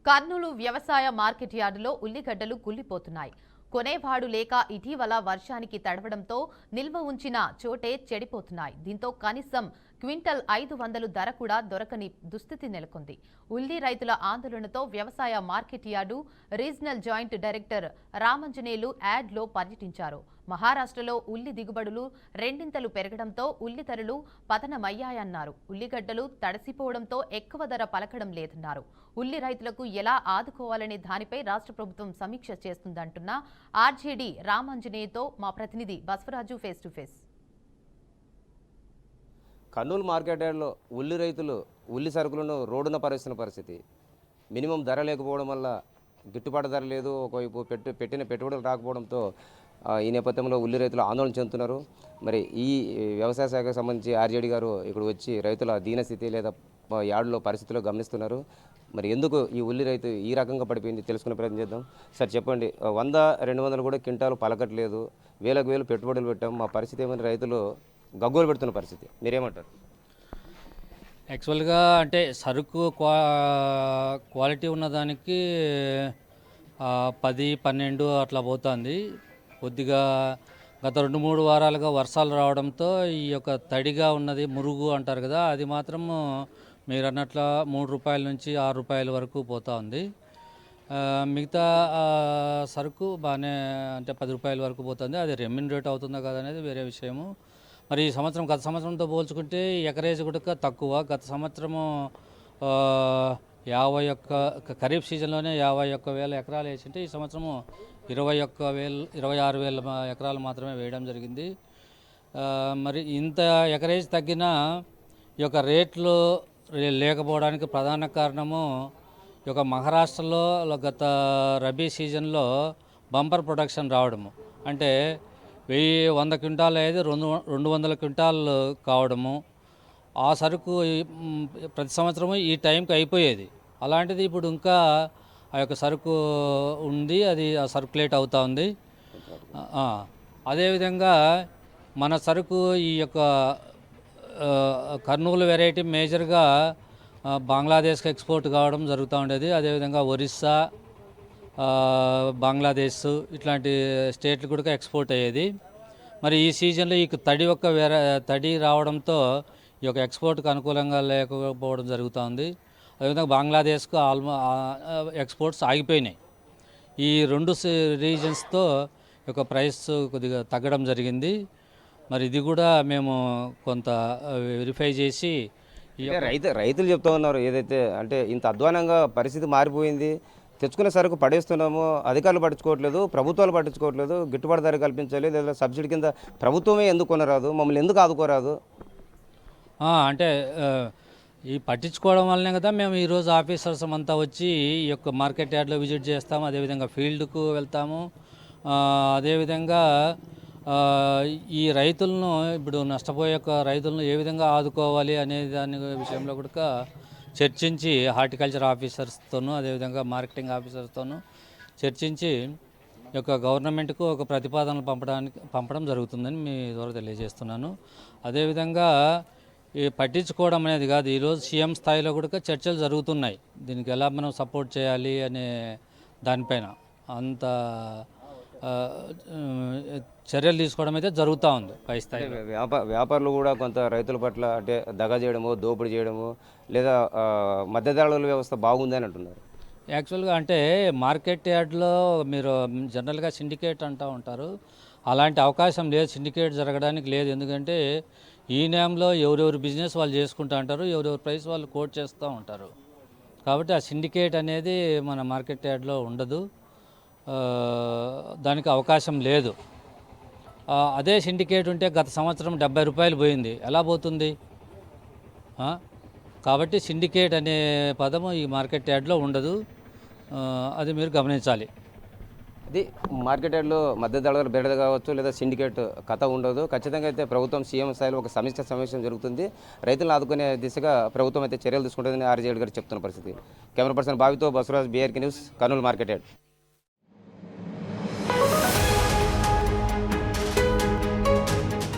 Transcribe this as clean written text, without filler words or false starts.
కర్నూలు వ్యవసాయ మార్కెట్ యార్డులో ఉల్లిగడ్డలు కుళ్లిపోతున్నాయి. కొనేవాడు లేక ఇటీవల వర్షానికి తడవడంతో నిల్వ ఉంచిన చోటే చెడిపోతున్నాయి. దీంతో కనీసం క్వింటల్ 500 ధర కూడా దొరకని దుస్థితి నెలకొంది. ఉల్లి రైతుల ఆందోళనతో వ్యవసాయ market yard regional joint director Ramanjaneyulu యార్డ్లో పర్యటించారు. మహారాష్ట్రలో ఉల్లి దిగుబడులు రెండింతలు పెరగడంతో ఉల్లి ధరలు పతనమయ్యాయన్నారు. ఉల్లిగడ్డలు తడిసిపోవడంతో ఎక్కువ ధర పలకడం లేదన్నారు. ఉల్లి రైతులకు ఎలా ఆదుకోవాలనే దానిపై రాష్ట్ర ప్రభుత్వం సమీక్ష చేస్తుందంటున్న ఆర్జేడీ రామంజనేయుతో మా ప్రతినిధి Basavaraju face to face. Kurnool market యార్డ్లో ఉల్లి రైతులు ఉల్లి సరుకులను రోడ్డున పరిస్తున్న పరిస్థితి. మినిమం ధర లేకపోవడం వల్ల గిట్టుబాటు ధర లేదు. ఒకవైపు పెట్టిన పెట్టుబడులు రాకపోవడంతో ఈ నేపథ్యంలో ఉల్లి రైతులు ఆందోళన చెందుతున్నారు. మరి ఈ వ్యవసాయ శాఖకు సంబంధించి ఆర్జేడీ గారు ఇక్కడ వచ్చి రైతుల దీనస్థితి లేదా యార్డులో పరిస్థితులు గమనిస్తున్నారు. మరి ఎందుకు ఈ ఉల్లి రైతు ఈ రకంగా పడిపోయింది తెలుసుకునే ప్రయత్నం చేద్దాం. సార్ చెప్పండి, 100-200 కూడా క్వింటాలు పలకట్లేదు, వేలకు వేలు పెట్టుబడులు పెట్టాం, మా పరిస్థితి ఏమైనా రైతులు గగ్గోలు పెడుతున్న పరిస్థితి, మీరేమంటారు? యాక్చువల్గా అంటే సరుకు క్వాలిటీ ఉన్నదానికి 10-12 అట్లా పోతుంది. కొద్దిగా గత 2-3 వారాలుగా వర్షాలు రావడంతో ఈ యొక్క తడిగా ఉన్నది మురుగు అంటారు కదా, అది మాత్రం మీరు అన్నట్ల ₹3 నుంచి ₹6 వరకు పోతూ ఉంది. మిగతా సరుకు బాగానే అంటే ₹10 వరకు పోతుంది. అది రెమ్యూనరేట్ అవుతుందా కదా అనేది వేరే విషయము. మరి ఈ సంవత్సరం గత సంవత్సరంతో పోల్చుకుంటే ఎకరేజ్ కూడా తక్కువ. గత సంవత్సరము 51 ఖరీఫ్ సీజన్లోనే 51,000 ఎకరాలు వేసింటే ఈ సంవత్సరము 26,000 ఎకరాలు మాత్రమే వేయడం జరిగింది. మరి ఇంత ఎకరేజ్ తగ్గినా ఈ యొక్క రేట్లు లేకపోవడానికి ప్రధాన కారణము ఈ యొక్క మహారాష్ట్రలో గత రబీ సీజన్లో బంపర్ ప్రొడక్షన్ రావడము, అంటే 100 క్వింటాలు అయితే 200 క్వింటాలు కావడము. ఆ సరుకు ప్రతి సంవత్సరము ఈ టైంకి అయిపోయేది. అలాంటిది ఇప్పుడు ఇంకా ఆ యొక్క సరుకు ఉంది, అది సర్క్యులేట్ అవుతూ ఉంది. అదేవిధంగా మన సరుకు ఈ యొక్క కర్నూలు వెరైటీ మేజర్గా బంగ్లాదేశ్కి ఎక్స్పోర్ట్ కావడం జరుగుతూ ఉండేది. అదేవిధంగా ఒరిస్సా, బంగ్లాదేశ్ ఇట్లాంటి స్టేట్లు కూడా ఎక్స్పోర్ట్ అయ్యేది. మరి ఈ సీజన్లో ఈ తడి రావడంతో ఈ యొక్క ఎక్స్పోర్ట్కి అనుకూలంగా లేకపోవడం జరుగుతుంది. అదేవిధంగా బంగ్లాదేశ్కు ఎక్స్పోర్ట్స్ ఆగిపోయినాయి. ఈ 2 రీజన్స్తో ఈ యొక్క ప్రైస్ కొద్దిగా తగ్గడం జరిగింది. మరి ఇది కూడా మేము కొంత వెరిఫై చేసి రైతులు చెప్తూ ఉన్నారు, ఏదైతే అంటే ఇంత అధ్వానంగా పరిస్థితి మారిపోయింది, తెచ్చుకునే సరుకు పడేస్తున్నాము, అధికారులు పట్టించుకోవట్లేదు, ప్రభుత్వాలు పట్టించుకోవట్లేదు, గిట్టుబాటు ధర కల్పించాలి, లేదా సబ్సిడీ కింద ప్రభుత్వమే ఎందుకు కొనరాదు, మమ్మల్ని ఎందుకు ఆదుకోరాదు? అంటే ఈ పట్టించుకోవడం వల్లనే కదా మేము ఈరోజు ఆఫీసర్స్ అంతా వచ్చి ఈ యొక్క మార్కెట్ యార్డ్లో విజిట్ చేస్తాము, అదేవిధంగా ఫీల్డ్కు వెళ్తాము. అదేవిధంగా ఈ రైతులను ఇప్పుడు నష్టపోయే రైతులను ఏ విధంగా ఆదుకోవాలి అనే దాని విషయంలో కూడా చర్చించి హార్టికల్చర్ ఆఫీసర్స్తోనూ అదేవిధంగా మార్కెటింగ్ ఆఫీసర్స్తోనూ చర్చించి ఈ యొక్క గవర్నమెంట్కు ఒక ప్రతిపాదనలు పంపడం జరుగుతుందని మీ ద్వారా తెలియజేస్తున్నాను. అదేవిధంగా ఈ పట్టించుకోవడం అనేది కాదు, ఈరోజు సీఎం స్థాయిలో కూడా చర్చలు జరుగుతున్నాయి. దీనికి ఎలా మనం సపోర్ట్ చేయాలి అనే దానిపైన అంత చర్యలు తీసుకోవడం అయితే జరుగుతూ ఉంది పై స్థాయి. వ్యాపారులు కూడా కొంత రైతుల పట్ల అంటే దగా చేయడము, దోపిడీ చేయడము, లేదా మధ్యధరల వ్యవస్థ బాగుందని అంటున్నారు. యాక్చువల్గా అంటే మార్కెట్ యార్డ్లో మీరు జనరల్గా సిండికేట్ అంటూ ఉంటారు, అలాంటి అవకాశం లేదు, సిండికేట్ జరగడానికి లేదు. ఎందుకంటే ఈ నేమ్లో ఎవరెవరు బిజినెస్ వాళ్ళు చేసుకుంటూ ఉంటారు, ఎవరెవరు ప్రైస్ వాళ్ళు కోట్ చేస్తూ ఉంటారు. కాబట్టి ఆ సిండికేట్ అనేది మన మార్కెట్ యార్డ్లో ఉండదు, దానికి అవకాశం లేదు. అదే సిండికేట్ ఉంటే గత సంవత్సరం ₹70 పోయింది, ఎలా పోతుంది? కాబట్టి సిండికేట్ అనే పదము ఈ మార్కెట్ యార్డ్లో ఉండదు, అది మీరు గమనించాలి. ఇది మార్కెట్ యార్డ్లో మధ్య ధరలు బెడద కావచ్చు, లేదా సిండికేట్ కథ ఉండదు. ఖచ్చితంగా అయితే ప్రభుత్వం సీఎం స్థాయిలో ఒక సమిష్టి సమావేశం జరుగుతుంది, రైతులను ఆదుకునే దిశగా ప్రభుత్వం అయితే చర్యలు తీసుకుంటుందని ఆర్జేడీ గారు చెప్తున్న పరిస్థితి. కెమెరా పర్సన్ బావితో Basavaraj, BRK news, Kurnool market yard.